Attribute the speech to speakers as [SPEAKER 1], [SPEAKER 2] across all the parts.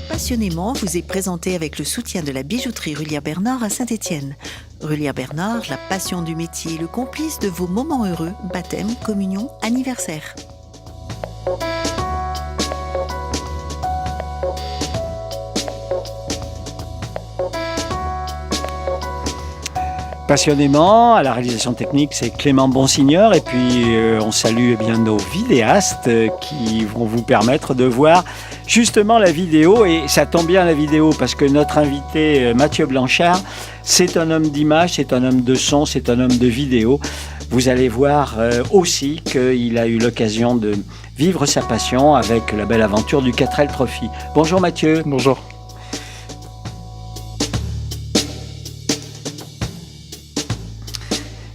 [SPEAKER 1] Passionnément vous est présenté avec le soutien de la bijouterie Rullière-Bernard à Saint-Étienne. Rullière-Bernard, la passion du métier, le complice de vos moments heureux, baptême, communion, anniversaire.
[SPEAKER 2] Passionnément, à la réalisation technique, c'est Clément Bonsignor. Et puis, on salue bien nos vidéastes qui vont vous permettre de voir justement la vidéo. Et ça tombe bien la vidéo parce que notre invité, Mathieu Blanchard, c'est un homme d'image, c'est un homme de son, c'est un homme de vidéo. Vous allez voir aussi qu'il a eu l'occasion de vivre sa passion avec la belle aventure du 4L Trophy. Bonjour Mathieu.
[SPEAKER 3] Bonjour.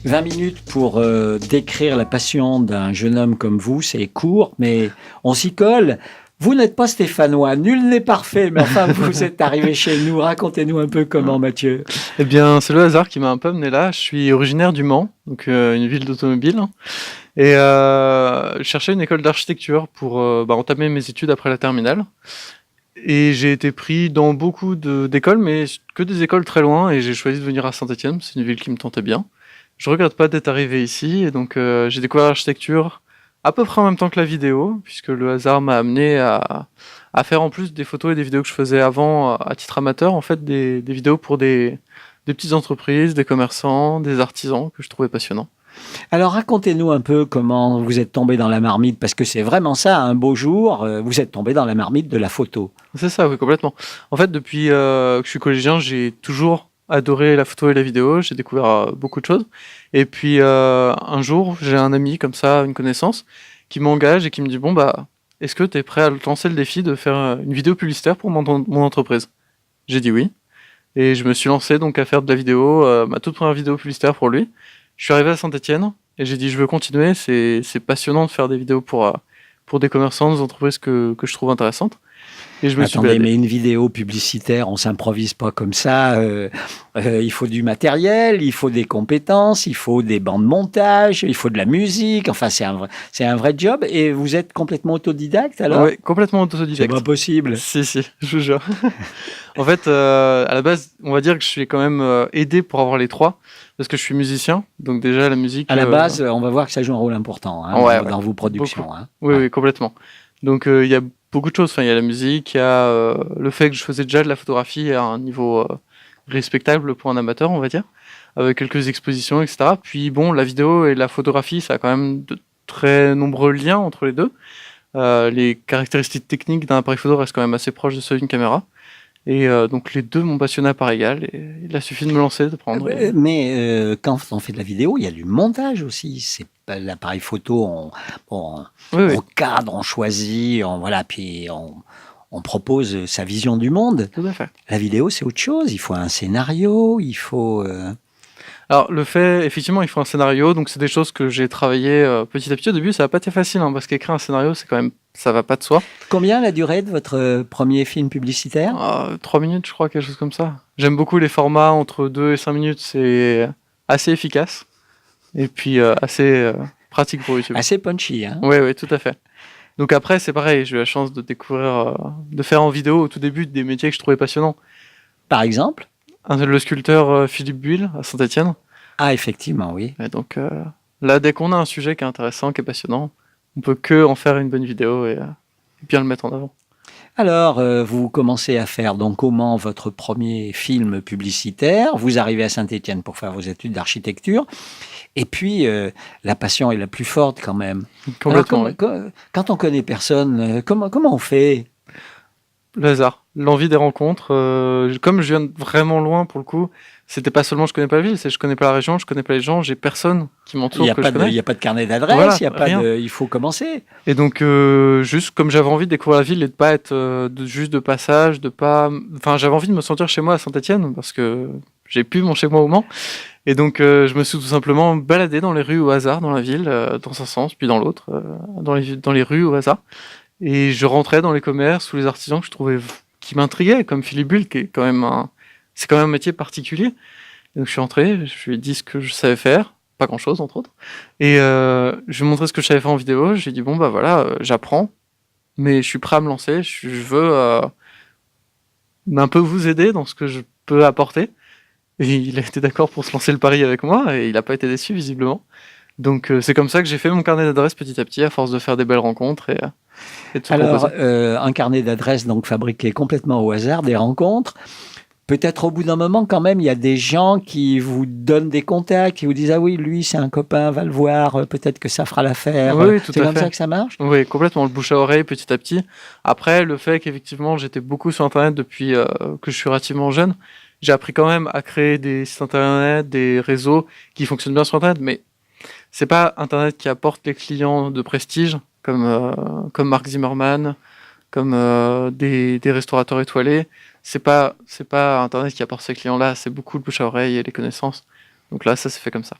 [SPEAKER 2] « 20 minutes pour décrire la passion d'un jeune homme comme vous, c'est court, mais on s'y colle. Vous n'êtes pas stéphanois, nul n'est parfait, mais enfin, vous êtes arrivé chez nous. Racontez-nous un peu comment, Mathieu.
[SPEAKER 3] Eh bien, c'est le hasard qui m'a un peu amené là. Je suis originaire du Mans, donc une ville d'automobile. Et je cherchais une école d'architecture pour entamer mes études après la terminale. Et j'ai été pris dans beaucoup d'écoles, mais que des écoles très loin. Et j'ai choisi de venir à Saint-Étienne, c'est une ville qui me tentait bien. Je regrette pas d'être arrivé ici, et donc j'ai découvert l'architecture à peu près en même temps que la vidéo, puisque le hasard m'a amené à faire en plus des photos et des vidéos que je faisais avant à titre amateur, en fait des vidéos pour des petites entreprises, des commerçants, des artisans que je trouvais passionnants.
[SPEAKER 2] Alors racontez-nous un peu comment vous êtes tombé dans la marmite, parce que c'est vraiment ça, un beau jour, vous êtes tombé dans la marmite de la photo.
[SPEAKER 3] C'est ça, oui, complètement. En fait, depuis que je suis collégien, j'ai toujours adoré la photo et la vidéo, j'ai découvert beaucoup de choses. Et puis un jour, j'ai un ami comme ça, une connaissance, qui m'engage et qui me dit bon est-ce que tu es prêt à lancer le défi de faire une vidéo publicitaire pour mon entreprise? J'ai dit oui. Et je me suis lancé donc à faire de la vidéo, ma toute première vidéo publicitaire pour lui. Je suis arrivé à Saint-Étienne et j'ai dit je veux continuer, c'est passionnant de faire des vidéos pour des commerçants, des entreprises que je trouve intéressantes. Et je me suis baladé.
[SPEAKER 2] Mais une vidéo publicitaire, on s'improvise pas comme ça. Il faut du matériel, il faut des compétences, il faut des bancs de montage, il faut de la musique. Enfin, c'est un vrai job. Et vous êtes complètement autodidacte alors?
[SPEAKER 3] Oui, complètement autodidacte.
[SPEAKER 2] C'est pas possible.
[SPEAKER 3] Si, je vous jure. En fait, à la base, on va dire que je suis quand même aidé pour avoir les trois, parce que je suis musicien. Donc déjà, la musique...
[SPEAKER 2] À la base, on va voir que ça joue un rôle important dans vos productions. Hein.
[SPEAKER 3] Oui, complètement. Donc il y a beaucoup de choses. Enfin, il y a la musique, il y a le fait que je faisais déjà de la photographie à un niveau respectable pour un amateur, on va dire, avec quelques expositions, etc. Puis bon, la vidéo et la photographie, ça a quand même de très nombreux liens entre les deux. Les caractéristiques techniques d'un appareil photo restent quand même assez proches de ceux d'une caméra. Et donc les deux m'ont passionné à part égale. Et il a suffi de me lancer, de prendre.
[SPEAKER 2] Mais quand on fait de la vidéo, il y a du montage aussi. C'est pas l'appareil photo, on cadre, on choisit, puis on propose sa vision du monde.
[SPEAKER 3] Tout à fait.
[SPEAKER 2] La vidéo, c'est autre chose. Il faut un scénario, il faut...
[SPEAKER 3] Alors, le fait, effectivement, il faut un scénario. Donc, c'est des choses que j'ai travaillé petit à petit. Au début, ça n'a pas été facile, parce qu'écrire un scénario, c'est quand même... Ça va pas de soi.
[SPEAKER 2] Combien la durée de votre premier film publicitaire?
[SPEAKER 3] 3 minutes, je crois, quelque chose comme ça. J'aime beaucoup les formats entre 2 et 5 minutes. C'est assez efficace. Et puis, assez pratique pour YouTube.
[SPEAKER 2] Assez punchy, hein?
[SPEAKER 3] Oui, tout à fait. Donc après, c'est pareil. J'ai eu la chance de découvrir, de faire en vidéo au tout début des métiers que je trouvais passionnants.
[SPEAKER 2] Par exemple?
[SPEAKER 3] Le sculpteur Philippe Buil à Saint-Étienne.
[SPEAKER 2] Ah, effectivement, oui.
[SPEAKER 3] Et donc là, dès qu'on a un sujet qui est intéressant, qui est passionnant, on peut que en faire une bonne vidéo et bien le mettre en avant.
[SPEAKER 2] Alors, vous commencez à faire donc comment votre premier film publicitaire. Vous arrivez à Saint-Étienne pour faire vos études d'architecture. Et puis, la passion est la plus forte quand même.
[SPEAKER 3] Complètement.
[SPEAKER 2] Alors, quand on connaît personne, comment on fait?
[SPEAKER 3] Le hasard, l'envie des rencontres. Comme je viens vraiment loin pour le coup, c'était pas seulement je connais pas la ville, c'est je connais pas la région, je connais pas les gens, j'ai personne qui m'entoure que je connais.
[SPEAKER 2] Il n'y a pas de carnet d'adresse, il faut commencer.
[SPEAKER 3] Et donc, juste comme j'avais envie de découvrir la ville et de pas être juste de passage, j'avais envie de me sentir chez moi à Saint-Étienne parce que j'ai plus mon chez moi au Mans. Et donc, je me suis tout simplement baladé dans les rues au hasard dans la ville, dans un sens, puis dans l'autre, dans les rues au hasard. Et je rentrais dans les commerces ou les artisans que je trouvais qui m'intriguaient, comme Philippe Bull, qui est quand même un métier particulier. Et donc je suis rentré, je lui ai dit ce que je savais faire, pas grand-chose entre autres. Et je lui ai montré ce que je savais faire en vidéo. J'ai dit j'apprends, mais je suis prêt à me lancer. Je veux un peu vous aider dans ce que je peux apporter. Et il a été d'accord pour se lancer le pari avec moi et il n'a pas été déçu visiblement. Donc c'est comme ça que j'ai fait mon carnet d'adresses petit à petit à force de faire des belles rencontres et de tout
[SPEAKER 2] Alors,
[SPEAKER 3] proposer.
[SPEAKER 2] un carnet d'adresses donc fabriqué complètement au hasard, des rencontres. Peut-être au bout d'un moment, quand même, il y a des gens qui vous donnent des contacts, qui vous disent « Ah oui, lui, c'est un copain, va le voir, peut-être que ça fera l'affaire. »
[SPEAKER 3] Oui, tout
[SPEAKER 2] C'est
[SPEAKER 3] à
[SPEAKER 2] comme
[SPEAKER 3] fait.
[SPEAKER 2] ça que ça marche?
[SPEAKER 3] Oui, complètement, le bouche à oreille petit à petit. Après, le fait qu'effectivement j'étais beaucoup sur Internet depuis que je suis relativement jeune, j'ai appris quand même à créer des sites Internet, des réseaux qui fonctionnent bien sur Internet, mais c'est pas Internet qui apporte les clients de prestige, comme Mark Zimmerman, comme des restaurateurs étoilés. C'est pas Internet qui apporte ces clients-là, c'est beaucoup le bouche à oreille et les connaissances. Donc là, ça s'est fait comme ça.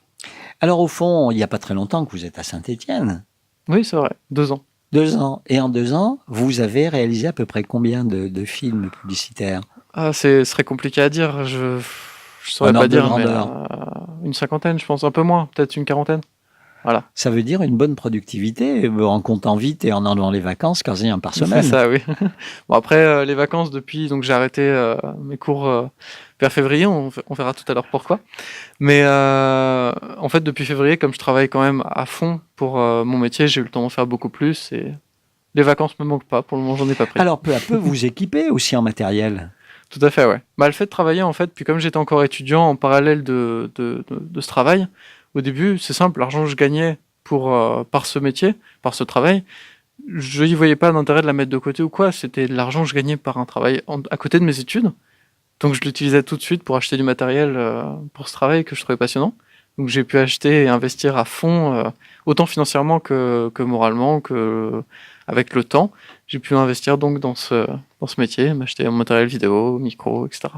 [SPEAKER 2] Alors, au fond, il n'y a pas très longtemps que vous êtes à Saint-Étienne.
[SPEAKER 3] Oui, c'est vrai, 2 ans.
[SPEAKER 2] 2 ans. Et en 2 ans, vous avez réalisé à peu près combien de films publicitaires?
[SPEAKER 3] Ah, ce serait compliqué à dire, je saurais
[SPEAKER 2] Un
[SPEAKER 3] pas
[SPEAKER 2] ordre de
[SPEAKER 3] dire, mais
[SPEAKER 2] grandeur.
[SPEAKER 3] une cinquantaine, je pense, un peu moins, peut-être une quarantaine. Voilà.
[SPEAKER 2] Ça veut dire une bonne productivité, en comptant vite et en enlevant les vacances, quasi un par
[SPEAKER 3] C'est
[SPEAKER 2] semaine.
[SPEAKER 3] ça, oui. Bon, après, les vacances, depuis, donc j'ai arrêté mes cours vers février, on verra tout à l'heure pourquoi. Mais en fait, depuis février, comme je travaille quand même à fond pour mon métier, j'ai eu le temps d'en faire beaucoup plus et les vacances me manquent pas. Pour le moment, j'en ai pas pris.
[SPEAKER 2] Alors, peu à peu, vous équipez aussi en matériel.
[SPEAKER 3] Tout à fait, ouais. Bah, le fait de travailler, en fait, puis comme j'étais encore étudiant en parallèle de ce travail, au début, c'est simple, l'argent que je gagnais par ce métier, par ce travail, je n'y voyais pas d'intérêt de la mettre de côté ou quoi. C'était de l'argent que je gagnais par un travail à côté de mes études. Donc je l'utilisais tout de suite pour acheter du matériel pour ce travail que je trouvais passionnant. Donc j'ai pu acheter et investir à fond, autant financièrement que moralement, que avec le temps. J'ai pu investir donc dans ce métier, m'acheter un matériel vidéo, micro, etc.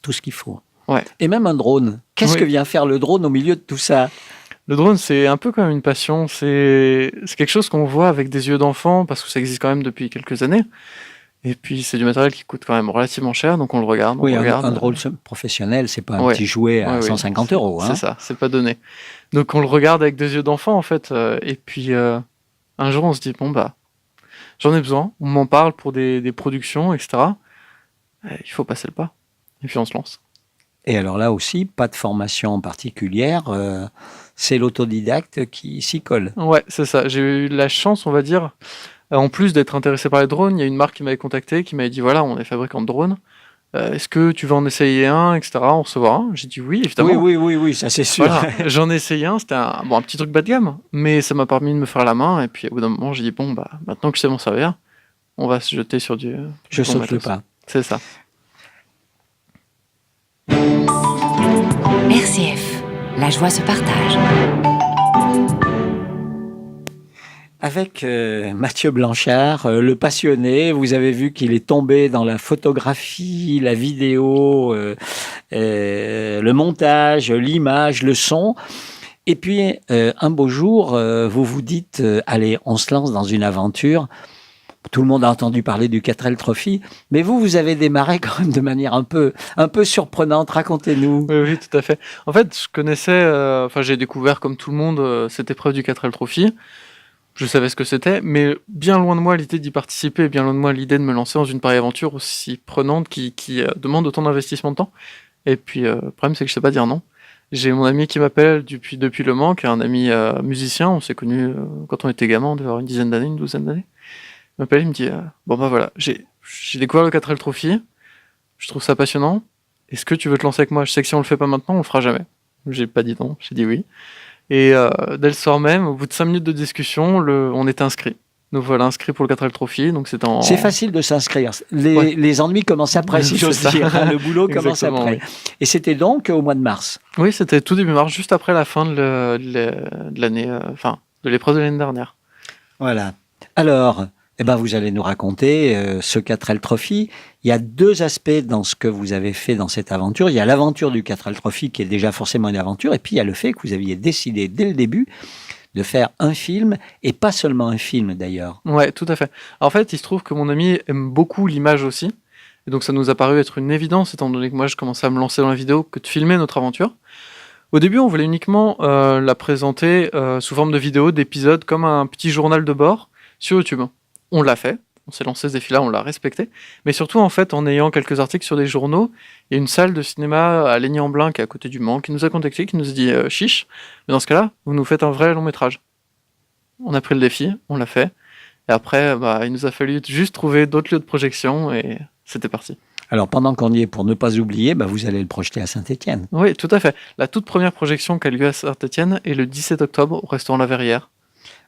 [SPEAKER 2] Tout ce qu'il faut.
[SPEAKER 3] Ouais.
[SPEAKER 2] Et même un drone. Qu'est-ce
[SPEAKER 3] Oui.
[SPEAKER 2] que vient faire le drone au milieu de tout ça?
[SPEAKER 3] Le drone, c'est un peu comme une passion. C'est quelque chose qu'on voit avec des yeux d'enfant parce que ça existe quand même depuis quelques années. Et puis c'est du matériel qui coûte quand même relativement cher, donc on le regarde.
[SPEAKER 2] Oui,
[SPEAKER 3] on regarde.
[SPEAKER 2] un drone professionnel, c'est pas un
[SPEAKER 3] Ouais.
[SPEAKER 2] petit jouet à
[SPEAKER 3] Ouais, oui.
[SPEAKER 2] 150 €. Hein.
[SPEAKER 3] C'est ça, c'est pas donné. Donc on le regarde avec des yeux d'enfant en fait. Et puis un jour on se dit bon bah j'en ai besoin. On m'en parle pour des productions, etc. Il faut passer le pas. Et puis on se lance.
[SPEAKER 2] Et alors là aussi, pas de formation particulière, c'est l'autodidacte qui s'y colle.
[SPEAKER 3] Ouais, c'est ça. J'ai eu la chance, on va dire, en plus d'être intéressé par les drones, il y a une marque qui m'avait contacté, qui m'avait dit voilà, on est fabricant de drones. Est-ce que tu veux en essayer un, etc. En recevoir un. J'ai dit oui, évidemment.
[SPEAKER 2] Oui, ça c'est sûr.
[SPEAKER 3] Voilà, j'en ai essayé un, c'était un petit truc bas de gamme, mais ça m'a permis de me faire la main. Et puis au bout d'un moment, j'ai dit bon, bah maintenant que je sais m'en servir, on va se jeter sur du.
[SPEAKER 2] Je
[SPEAKER 3] bon
[SPEAKER 2] saute le
[SPEAKER 3] matos.
[SPEAKER 2] pas.
[SPEAKER 3] C'est ça.
[SPEAKER 4] RCF, la joie se partage.
[SPEAKER 2] Avec Mathieu Blanchard, le passionné, vous avez vu qu'il est tombé dans la photographie, la vidéo, le montage, l'image, le son. Et puis, un beau jour, vous vous dites, allez, on se lance dans une aventure. Tout le monde a entendu parler du 4L Trophy, mais vous avez démarré quand même de manière un peu surprenante. Racontez-nous.
[SPEAKER 3] Oui, tout à fait. En fait, je connaissais, j'ai découvert comme tout le monde cette épreuve du 4L Trophy. Je savais ce que c'était, mais bien loin de moi l'idée d'y participer, et bien loin de moi l'idée de me lancer dans une pareille aventure aussi prenante qui demande autant d'investissement de temps. Et puis, le problème, c'est que je sais pas dire non. J'ai mon ami qui m'appelle depuis Le Mans, qui est un ami musicien. On s'est connus quand on était gamin, on devait avoir une dizaine d'années, une douzaine d'années. Il m'appelle, il me dit bon bah voilà, j'ai découvert le 4L Trophy, je trouve ça passionnant. Est-ce que tu veux te lancer avec moi? Je sais que si on le fait pas maintenant, on le fera jamais. J'ai pas dit non, j'ai dit oui. Et dès le soir même, au bout de 5 minutes de discussion, on était inscrits. Nous voilà inscrits pour le 4L Trophy, donc c'est en.
[SPEAKER 2] C'est facile de s'inscrire.
[SPEAKER 3] Ouais.
[SPEAKER 2] Les ennemis commencent après, si
[SPEAKER 3] C'est
[SPEAKER 2] j'ose
[SPEAKER 3] ça.
[SPEAKER 2] dire. Le boulot commence
[SPEAKER 3] Exactement,
[SPEAKER 2] après.
[SPEAKER 3] oui.
[SPEAKER 2] Et c'était donc au mois de mars.
[SPEAKER 3] Oui, c'était tout début mars, juste après la fin de l'année, de l'épreuve de l'année dernière.
[SPEAKER 2] Voilà. Alors, vous allez nous raconter ce 4L Trophy. Il y a 2 aspects dans ce que vous avez fait dans cette aventure. Il y a l'aventure du 4L Trophy qui est déjà forcément une aventure. Et puis, il y a le fait que vous aviez décidé dès le début de faire un film, et pas seulement un film d'ailleurs.
[SPEAKER 3] Ouais, tout à fait. En fait, il se trouve que mon ami aime beaucoup l'image aussi. Et donc, ça nous a paru être une évidence, étant donné que moi, je commençais à me lancer dans la vidéo, que de filmer notre aventure. Au début, on voulait uniquement la présenter sous forme de vidéo, d'épisodes, comme un petit journal de bord sur YouTube. On l'a fait. On s'est lancé ce défi-là, on l'a respecté. Mais surtout, en fait, en ayant quelques articles sur des journaux, il y a une salle de cinéma à Laigny-en-Blain, qui est à côté du Mans, qui nous a contactés, qui nous a dit chiche, mais dans ce cas-là, vous nous faites un vrai long métrage. On a pris le défi, on l'a fait. Et après, il nous a fallu juste trouver d'autres lieux de projection et c'était parti.
[SPEAKER 2] Alors, pendant qu'on y est, pour ne pas oublier, vous allez le projeter à Saint-Étienne.
[SPEAKER 3] Oui, tout à fait. La toute première projection qui a lieu à Saint-Étienne est le 17 octobre au restaurant La Verrière.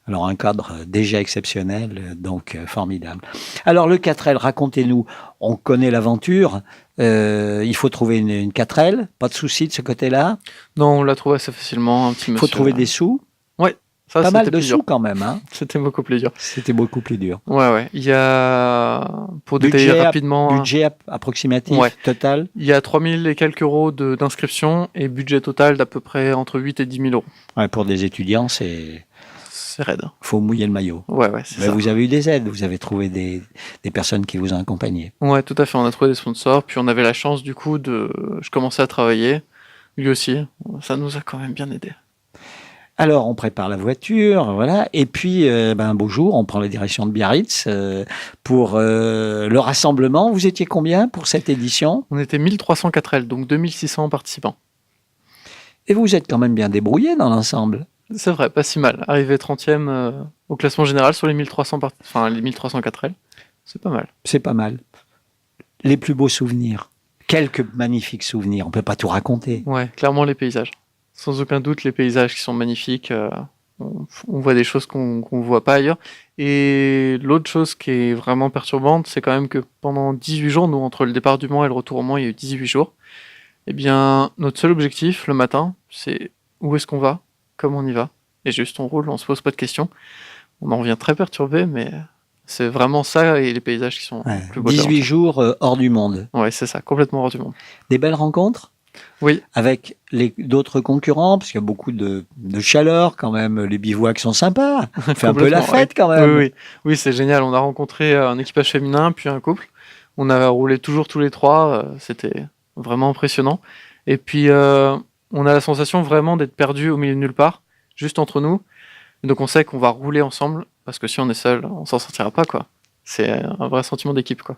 [SPEAKER 2] Alors, un cadre déjà exceptionnel, donc formidable. Alors, le 4L, racontez-nous. On connaît l'aventure. Il faut trouver une 4L. Pas de souci de ce côté-là.
[SPEAKER 3] Non, on l'a trouvé assez facilement.
[SPEAKER 2] Il faut trouver des sous.
[SPEAKER 3] Oui. Ça,
[SPEAKER 2] pas mal de
[SPEAKER 3] plus
[SPEAKER 2] sous
[SPEAKER 3] dur.
[SPEAKER 2] quand même. Hein.
[SPEAKER 3] C'était beaucoup plus dur.
[SPEAKER 2] C'était beaucoup plus dur.
[SPEAKER 3] Ouais. Il y a, pour détailler rapidement...
[SPEAKER 2] Budget approximatif, total.
[SPEAKER 3] Il y a 3000 et quelques euros d'inscription et budget total d'à peu près entre 8 et 10 000 euros.
[SPEAKER 2] Ouais, pour des étudiants, c'est
[SPEAKER 3] raide.
[SPEAKER 2] Faut mouiller le maillot.
[SPEAKER 3] Ouais, c'est ça.
[SPEAKER 2] Vous avez eu des aides, vous avez trouvé des personnes qui vous ont accompagné.
[SPEAKER 3] Ouais, tout à fait. On a trouvé des sponsors, puis on avait la chance du coup je commençais à travailler. Lui aussi. Ça nous a quand même bien aidé.
[SPEAKER 2] Alors, on prépare la voiture, voilà. Et puis, un beau jour, on prend la direction de Biarritz pour le rassemblement. Vous étiez combien pour cette édition?
[SPEAKER 3] On était 1304 L, donc 2600 participants.
[SPEAKER 2] Et vous êtes quand même bien débrouillés dans l'ensemble.
[SPEAKER 3] C'est vrai, pas si mal. Arrivé 30e au classement général sur les 1304 L, c'est pas mal.
[SPEAKER 2] C'est pas mal. Les plus beaux souvenirs. Quelques magnifiques souvenirs. On peut pas tout raconter.
[SPEAKER 3] Ouais, clairement les paysages. Sans aucun doute, les paysages qui sont magnifiques. On voit des choses qu'on voit pas ailleurs. Et l'autre chose qui est vraiment perturbante, c'est quand même que pendant 18 jours, nous, entre le départ du Mans et le retour au Mans, il y a eu 18 jours. Eh bien, notre seul objectif, le matin, c'est où est-ce qu'on va, comment on y va. Et juste, on roule, on se pose pas de questions. On en revient très perturbé, mais c'est vraiment ça et les paysages qui sont plus beaux.
[SPEAKER 2] 18 jours hors du monde.
[SPEAKER 3] Ouais, c'est ça, complètement hors du monde.
[SPEAKER 2] Des belles rencontres?
[SPEAKER 3] Oui.
[SPEAKER 2] Avec d'autres concurrents, parce qu'il y a beaucoup de chaleur quand même, les bivouacs sont sympas, on fait un peu la fête quand même.
[SPEAKER 3] Oui, c'est génial, on a rencontré un équipage féminin, puis un couple, on a roulé toujours tous les trois, c'était vraiment impressionnant, et puis on a la sensation vraiment d'être perdu au milieu de nulle part, juste entre nous, et donc on sait qu'on va rouler ensemble, parce que si on est seul, on s'en sortira pas, quoi. C'est un vrai sentiment d'équipe, quoi.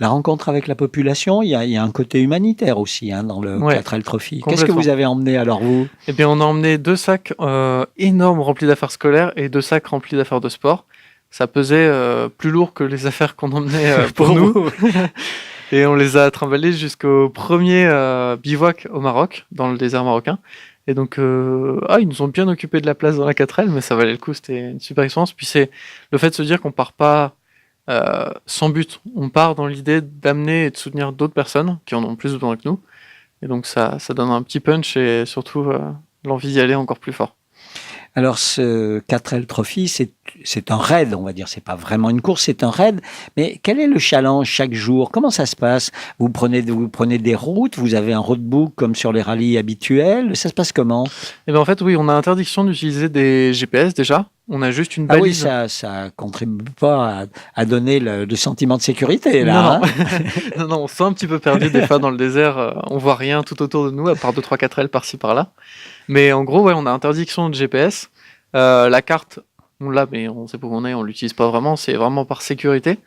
[SPEAKER 2] La rencontre avec la population, il y a un côté humanitaire aussi dans le 4L Trophy. Qu'est-ce que vous avez emmené alors vous? Eh
[SPEAKER 3] bien, on a emmené 2 sacs énormes remplis d'affaires scolaires et 2 sacs remplis d'affaires de sport. Ça pesait plus lourd que les affaires qu'on emmenait pour nous. Et on les a trimballés jusqu'au premier bivouac au Maroc, dans le désert marocain. Et donc, ils nous ont bien occupé de la place dans la 4L, mais ça valait le coup, c'était une super expérience. Puis c'est le fait de se dire qu'on part pas sans but. On part dans l'idée d'amener et de soutenir d'autres personnes qui en ont plus besoin que nous. Et donc ça donne un petit punch et surtout l'envie d'y aller encore plus fort.
[SPEAKER 2] Alors ce 4L Trophy, c'est un raid, on va dire. C'est pas vraiment une course, c'est un raid. Mais quel est le challenge chaque jour? Comment ça se passe? Vous prenez des routes, vous avez un roadbook comme sur les rallyes habituels. Ça se passe comment?
[SPEAKER 3] Eh bien en fait, oui, on a interdiction d'utiliser des GPS déjà. On a juste une balise.
[SPEAKER 2] Ah oui, ça contribue pas à donner le sentiment de sécurité, là.
[SPEAKER 3] Non. Non, on se sent un petit peu perdu des fois dans le désert. On voit rien tout autour de nous, à part 2-3 4L par-ci par-là. Mais en gros, on a interdiction de GPS. La carte, on l'a, mais on sait pas où on est, on l'utilise pas vraiment. C'est vraiment par sécurité.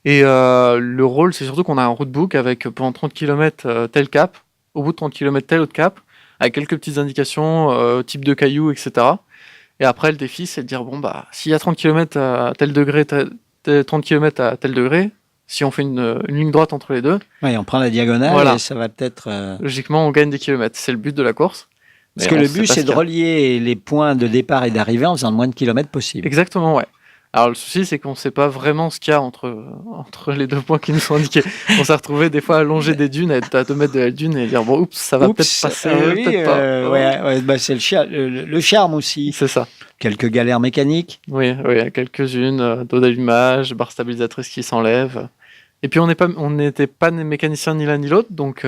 [SPEAKER 3] Et le rôle, c'est surtout qu'on a un roadbook avec pendant 30 km tel cap, au bout de 30 km tel autre cap, avec quelques petites indications, type de cailloux, etc. Et après, le défi, c'est de dire, s'il y a 30 km à tel degré, 30 km à tel degré, si on fait une ligne droite entre les deux...
[SPEAKER 2] Oui, on prend la diagonale et ça va peut-être...
[SPEAKER 3] Logiquement, on gagne des kilomètres. C'est le but de la course.
[SPEAKER 2] Parce que le but, c'est de relier les points de départ et d'arrivée en faisant le moins de kilomètres possible.
[SPEAKER 3] Exactement, ouais. Alors le souci, c'est qu'on ne sait pas vraiment ce qu'il y a entre les 2 points qui nous sont indiqués. On s'est retrouvé des fois à longer des dunes, à être à 2 mètres de la dune et dire oups, ça va peut-être passer, peut-être pas.
[SPEAKER 2] C'est le charme aussi.
[SPEAKER 3] C'est ça.
[SPEAKER 2] Quelques galères mécaniques.
[SPEAKER 3] Oui, quelques-unes, dos d'allumage, barre stabilisatrice qui s'enlève. Et puis on n'était pas mécanicien ni l'un ni l'autre, donc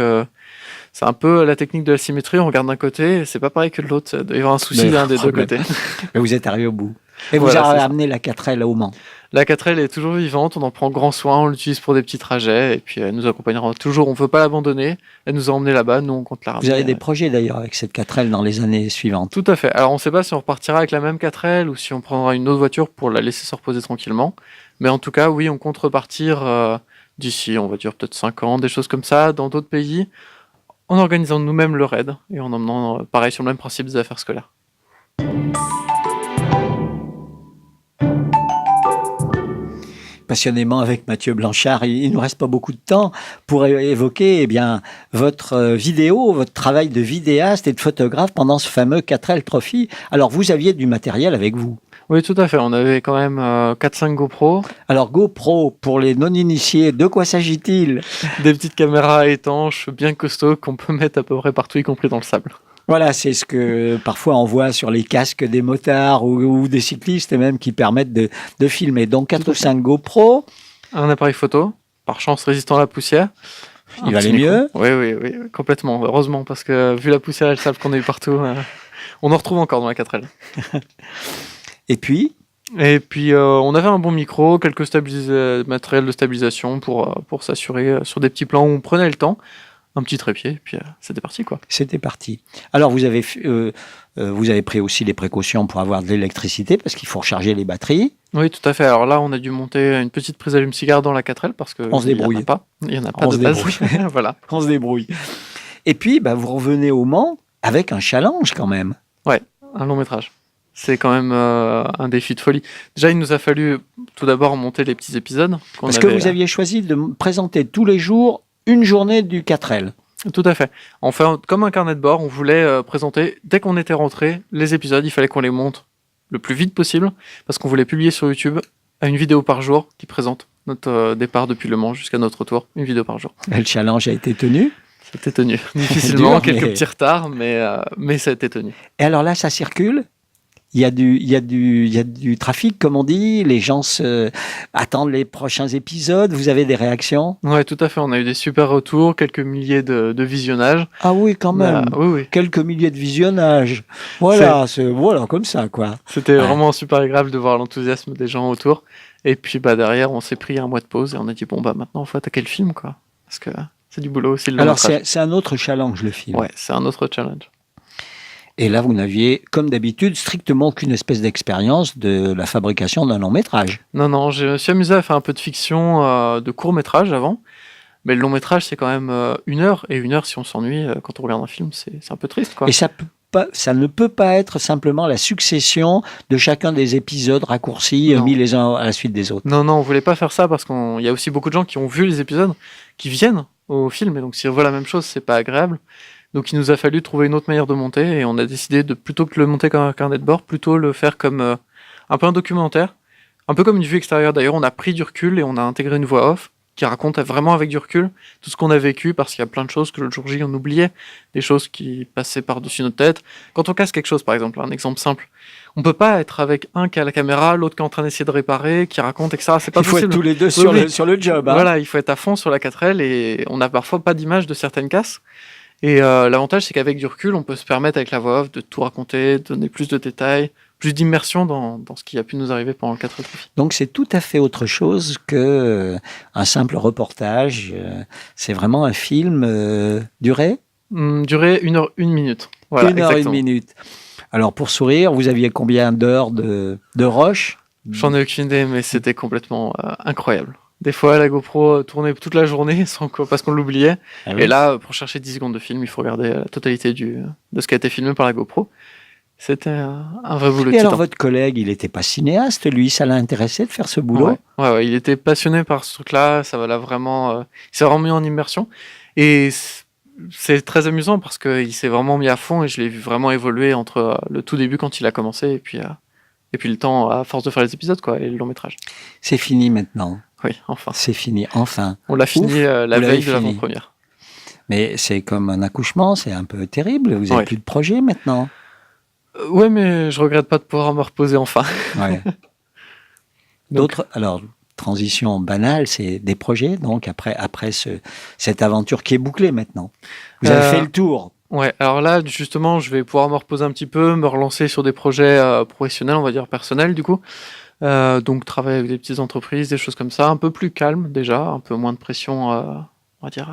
[SPEAKER 3] c'est un peu la technique de la symétrie. On regarde d'un côté, et c'est pas pareil que de l'autre. Il doit y avoir un souci d'un des 2 côtés.
[SPEAKER 2] Mais vous êtes arrivé au bout. Et vous avez amené la 4L au Mans.
[SPEAKER 3] La 4L est toujours vivante, on en prend grand soin, on l'utilise pour des petits trajets, et puis elle nous accompagnera toujours, on ne veut pas l'abandonner, elle nous a emmenés là-bas, nous on compte la ramener.
[SPEAKER 2] Vous avez des projets d'ailleurs avec cette 4L dans les années suivantes?
[SPEAKER 3] Tout à fait, alors on ne sait pas si on repartira avec la même 4L ou si on prendra une autre voiture pour la laisser se reposer tranquillement, Mais en tout cas, oui, on compte repartir d'ici, on va dire peut-être 5 ans, des choses comme ça, dans d'autres pays, en organisant nous-mêmes le raid et en emmenant, pareil, sur le même principe des affaires scolaires.
[SPEAKER 2] Passionnément avec Mathieu Blanchard. Il ne nous reste pas beaucoup de temps pour évoquer votre vidéo, votre travail de vidéaste et de photographe pendant ce fameux 4L Trophy. Alors, vous aviez du matériel avec vous.
[SPEAKER 3] Oui, tout à fait. On avait quand même 4-5 GoPro.
[SPEAKER 2] Alors, GoPro, pour les non-initiés, de quoi s'agit-il ?
[SPEAKER 3] Des petites caméras étanches, bien costauds, qu'on peut mettre à peu près partout, y compris dans le sable.
[SPEAKER 2] Voilà, c'est ce que parfois on voit sur les casques des motards ou des cyclistes et même qui permettent de filmer. Donc 4 ou 5 GoPro.
[SPEAKER 3] Un appareil photo, par chance résistant à la poussière.
[SPEAKER 2] Il valait mieux ?
[SPEAKER 3] Oui, complètement. Heureusement, parce que vu la poussière et le sable qu'on a eu partout, on en retrouve encore dans la 4L.
[SPEAKER 2] Et puis,
[SPEAKER 3] on avait un bon micro, quelques matériels de stabilisation pour s'assurer sur des petits plans où on prenait le temps. Un petit trépied, puis c'était parti, quoi.
[SPEAKER 2] C'était parti. Alors, vous avez pris aussi les précautions pour avoir de l'électricité, parce qu'il faut recharger les batteries.
[SPEAKER 3] Oui, tout à fait. Alors là, on a dû monter une petite prise allume-cigare dans la 4L, parce que
[SPEAKER 2] on se débrouille.
[SPEAKER 3] Il n'y en a pas de base. Voilà.
[SPEAKER 2] On se débrouille. Et puis, vous revenez au Mans avec un challenge, quand même.
[SPEAKER 3] Ouais, un long métrage. C'est quand même un défi de folie. Déjà, il nous a fallu tout d'abord monter les petits épisodes.
[SPEAKER 2] Parce que vous aviez choisi de présenter tous les jours une journée du 4L.
[SPEAKER 3] Tout à fait. On fait comme un carnet de bord, on voulait présenter, dès qu'on était rentré, les épisodes, il fallait qu'on les monte le plus vite possible, parce qu'on voulait publier sur YouTube à une vidéo par jour qui présente notre départ depuis Le Mans jusqu'à notre retour, une vidéo par jour.
[SPEAKER 2] Et le challenge a été tenu ?
[SPEAKER 3] C'était tenu. Difficilement, quelques petits retards, mais ça a été tenu.
[SPEAKER 2] Et alors là, ça circule ? Il y a du trafic, comme on dit. Les gens attendent les prochains épisodes. Vous avez des réactions ?
[SPEAKER 3] Oui, tout à fait. On a eu des super retours, quelques milliers de visionnages.
[SPEAKER 2] Ah oui, quand même.
[SPEAKER 3] Oui.
[SPEAKER 2] Quelques milliers de visionnages. Voilà, voilà, comme ça, quoi.
[SPEAKER 3] C'était vraiment super agréable de voir l'enthousiasme des gens autour. Et puis derrière, on s'est pris un mois de pause et on a dit maintenant, il faut attaquer le film, quoi. Parce que c'est du boulot aussi.
[SPEAKER 2] Alors, c'est un autre challenge, le film.
[SPEAKER 3] Ouais, c'est un autre challenge.
[SPEAKER 2] Et là, vous n'aviez, comme d'habitude, strictement aucune espèce d'expérience de la fabrication d'un long métrage.
[SPEAKER 3] Non, je me suis amusé à faire un peu de fiction, de court métrage avant. Mais le long métrage, c'est quand même 1 heure. Et 1 heure, si on s'ennuie quand on regarde un film, c'est un peu triste, quoi.
[SPEAKER 2] Et ça ne peut pas être simplement la succession de chacun des épisodes raccourcis, mis les uns à la suite des autres.
[SPEAKER 3] Non, on voulait pas faire ça parce qu'il y a aussi beaucoup de gens qui ont vu les épisodes, qui viennent au film. Et donc, s'ils revoient la même chose, c'est pas agréable. Donc il nous a fallu trouver une autre manière de monter et on a décidé de, plutôt que le monter comme un carnet de bord, plutôt le faire comme un peu un documentaire, un peu comme une vue extérieure. D'ailleurs, on a pris du recul et on a intégré une voix off qui raconte vraiment avec du recul tout ce qu'on a vécu, parce qu'il y a plein de choses que le jour J on oubliait, des choses qui passaient par-dessus notre tête. Quand on casse quelque chose, par exemple, un exemple simple, on peut pas être avec un qui a la caméra, l'autre qui est en train d'essayer de réparer, qui raconte, etc. C'est pas possible.
[SPEAKER 2] Il faut être tous les deux sur le job. Hein.
[SPEAKER 3] Voilà, il faut être à fond sur la 4L et on n'a parfois pas d'image de certaines casses. Et l'avantage, c'est qu'avec du recul, on peut se permettre avec la voix off de tout raconter, de donner plus de détails, plus d'immersion dans ce qui a pu nous arriver pendant le 4 Trophy.
[SPEAKER 2] Donc c'est tout à fait autre chose que un simple reportage. C'est vraiment un film duré
[SPEAKER 3] Durée 1 heure 1 minute. Voilà,
[SPEAKER 2] 1 heure 1 minute. Alors pour sourire, vous aviez combien d'heures de rush ?
[SPEAKER 3] J'en ai aucune idée, mais c'était complètement incroyable. Des fois, la GoPro tournait toute la journée parce qu'on l'oubliait. Ah oui. Et là, pour chercher 10 secondes de film, il faut regarder la totalité de ce qui a été filmé par la GoPro. C'était un vrai boulot.
[SPEAKER 2] Et alors, votre collègue, il n'était pas cinéaste, lui, ça l'a intéressé de faire ce boulot ?
[SPEAKER 3] Ouais, il était passionné par ce truc-là. Ça va là vraiment. Il s'est vraiment mis en immersion. Et c'est très amusant parce qu'il s'est vraiment mis à fond et je l'ai vu vraiment évoluer entre le tout début quand il a commencé et puis le temps à force de faire les épisodes, quoi, et le long métrage.
[SPEAKER 2] C'est fini maintenant.
[SPEAKER 3] Oui, enfin.
[SPEAKER 2] C'est fini, enfin.
[SPEAKER 3] On l'a fini la veille de l'avant-première.
[SPEAKER 2] Mais c'est comme un accouchement, c'est un peu terrible. Vous n'avez plus de projet maintenant.
[SPEAKER 3] Ouais, mais je regrette pas de pouvoir me reposer enfin.
[SPEAKER 2] Ouais. D'autres, alors, transition banale, c'est des projets, donc après cette aventure qui est bouclée maintenant. Vous avez fait le tour.
[SPEAKER 3] Ouais, alors là, justement, je vais pouvoir me reposer un petit peu, me relancer sur des projets professionnels, on va dire personnels, du coup. Donc travailler avec des petites entreprises, des choses comme ça, un peu plus calme déjà, un peu moins de pression, on va dire,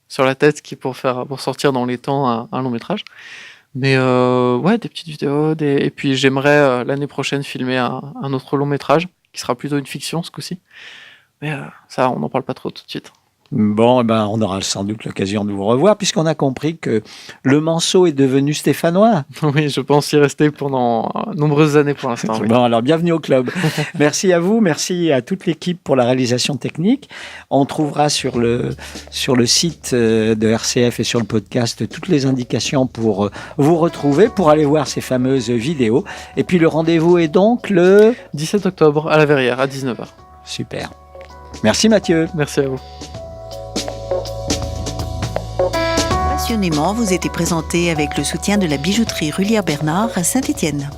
[SPEAKER 3] sur la tête pour sortir dans les temps un long métrage. Mais ouais, des petites vidéos, et puis j'aimerais l'année prochaine filmer un autre long métrage qui sera plutôt une fiction ce coup-ci. Mais ça, on n'en parle pas trop tout de suite.
[SPEAKER 2] Bon, on aura sans doute l'occasion de vous revoir, puisqu'on a compris que le Manceau est devenu stéphanois.
[SPEAKER 3] Oui, je pense y rester pendant nombreuses années pour l'instant. Oui.
[SPEAKER 2] Bon, alors bienvenue au club. Merci à vous, merci à toute l'équipe pour la réalisation technique. On trouvera sur le site de RCF et sur le podcast toutes les indications pour vous retrouver, pour aller voir ces fameuses vidéos. Et puis le rendez-vous est donc le
[SPEAKER 3] 17 octobre à la Verrière à 19h.
[SPEAKER 2] Super. Merci Mathieu.
[SPEAKER 3] Merci à vous.
[SPEAKER 1] Passionnément vous était présenté avec le soutien de la bijouterie Rullière Bernard à Saint-Étienne.